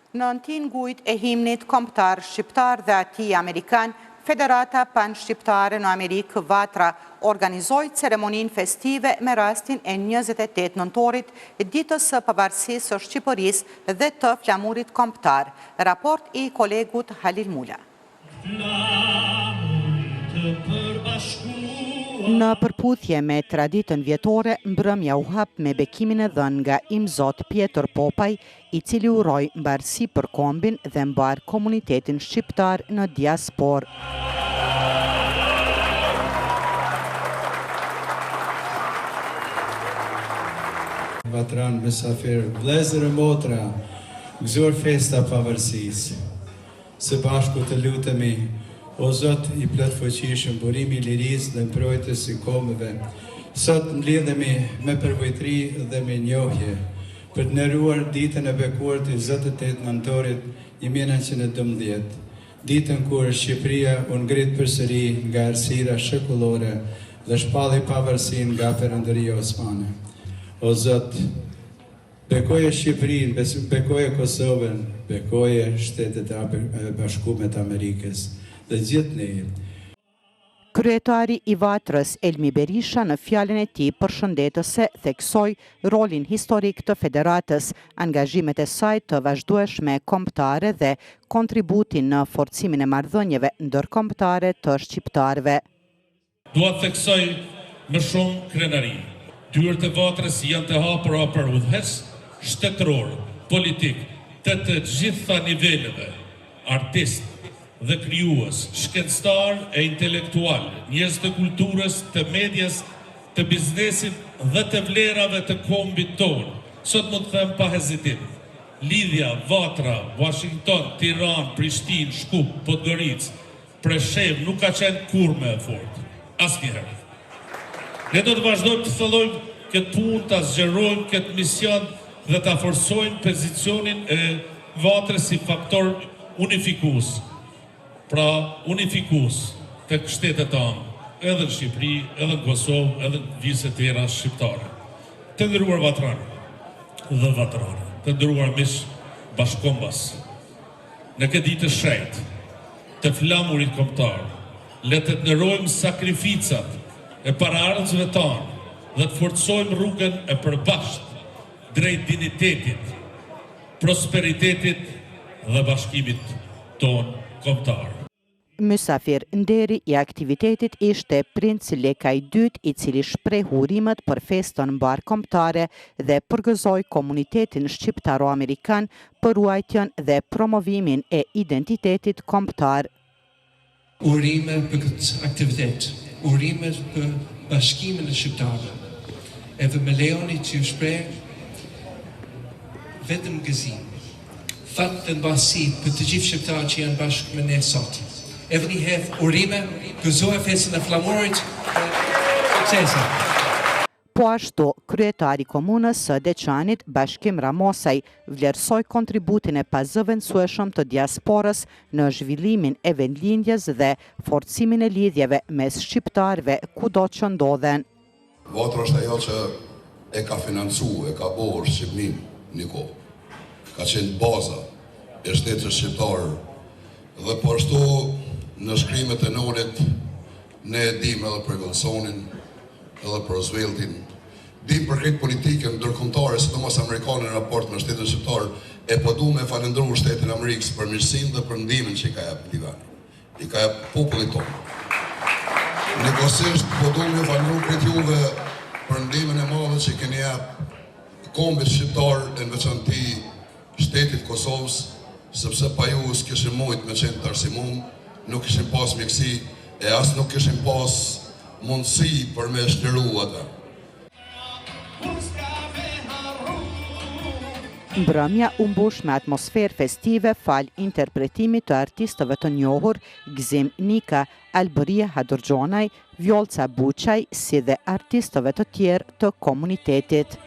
Në tingujt e himnit kombëtar shqiptar dhe atij amerikan, Federata Pan-Shqiptare në Amerikë Vatra organizoi ceremoninë festive me rastin e 28 nëntorit, ditës së pavarësisë së Shqipërisë dhe të flamurit kombëtar. Raport i kolegut Halil Mula. Në përputhje me traditën vjetore, mbrëmja u hap me bekimin e dhënë nga Imzot Pjetër Popaj, i cili uroi mbarësi për kombin dhe mbar komunitetin shqiptar në diasporë. Vatran mysafir, vëllezër e motra, gëzuar festa pavarësisë. Së bashku të lutemi, o Zot i plot fuqishëm, burimi i lirisë dhe mbrojtës i kombeve, sot mbledhemi me përvojtëri dhe me njohje për të nderuar ditën e bekuar të 28 nëntorit 1912, ditën kur Shqipëria u ngrit përsëri nga errësira shekullore dhe shpalli pavarësinë nga Perëndëria Osmane. O Zot, bekoje Shqipërinë, bekoje Kosovën, bekoje Shtetet e Bashkuara të Amerikës dhe gjithë ne. Kryetari i Vatrës, Elmi Berisha, në fjalën e tij përshëndetëse theksoi rolin historik të federatës, angazhimet e saj të vazhdueshme kombëtare dhe kontributin në forcimin e marrëdhënieve ndërkombëtare të shqiptarëve. Dua të theksoj më shumë krenari. Dyert e Vatrës janë të hapura për udhëhes shtetëror, politik, të gjitha niveleve, artist dhe krijues, shkencëtar e intelektual, njerëz të kulturës, të medias, të biznesit dhe të vlerave të kombit tonë. Sot mund të them pa hezitim, lidhja Vatra, Washington, Tiranë, Prishtinë, Shkup, Podgoricë, Preshev nuk ka qenë kurrë më e fortë, asnjëherë. Ne do të vazhdojmë të thellojmë këtë punë, ta zgjerojmë këtë mision dhe ta forsojmë pozicionin e Vatrës si faktor unifikues. Pra unifikues të shtetet tonë, edhe në Shqipëri, edhe në Kosovë, edhe në vizë të tjera shqiptare. Të nderuar vatranë dhe vatrare, të nderuar miq bashkombas, në këtë ditë të shenjtë të flamurit kombëtar, le të nderojmë sakrificat e paraardhësve tonë dhe të forcojmë rrugën e përbashkët drejt dinitetit, prosperitetit dhe bashkimit tonë kombëtar. Mysafir nderi i aktivitetit ishte Princ Leka II, i cili shprehu urimet për festën mbarkombëtare dhe përgëzoi komunitetin shqiptaro-amerikan për ruajtjen dhe promovimin e identitetit kombëtar. Urime për këtë aktivitet, urime për bashkimin e shqiptarëve. Edhe me lejoni që ju shpreh vetëm gëzim, fat dhe mbasi për të gjithë shqiptarët që janë bashkë me ne sot. Edhe një herë urime, gëzoj festën e flamurit, suksese. Po ashtu, kryetari komunës së Deçanit, Bashkim Ramosaj, vlerësoi kontributin e pazëvendësueshëm të diasporës në zhvillimin e vendlindjes dhe forcimin e lidhjeve mes shqiptarëve kudo që ndodhen. Vatra është ajo që e ka financuar, e ka bërë Shqipërinë një kohë. Ka qenë baza e shtetit shqiptar dhe po ashtu në shkrimet e nonit ne dim edhe për Wilsonin, edhe për Rooseveltin, dim për këtë politikën ndërkombëtare, sidomos amerikanë në raport me shtetin shqiptar, e po duam me falendëruar shtetin Amerikës për mirësinë dhe për ndihmën që i ka jap Livani, i ka jap popullit tonë. Njëkohësisht po duam me falendëruar këtë juve për ndihmën e madhe që keni jap kombit shqiptar, në veçanti shtetit Kosovës, sepse pa ju s'kishim mujt me qenë të arsimum, nuk kishim pas mjekësi e as nuk kishim pas mundësi për me shtëru ata. Mbrëmja u mbush me atmosferë festive fal interpretimit të artistëve të njohur Gzim Nika, Albëria Hadurxhonaj, Vjolca Buçaj, si dhe artistëve të tjerë të komunitetit.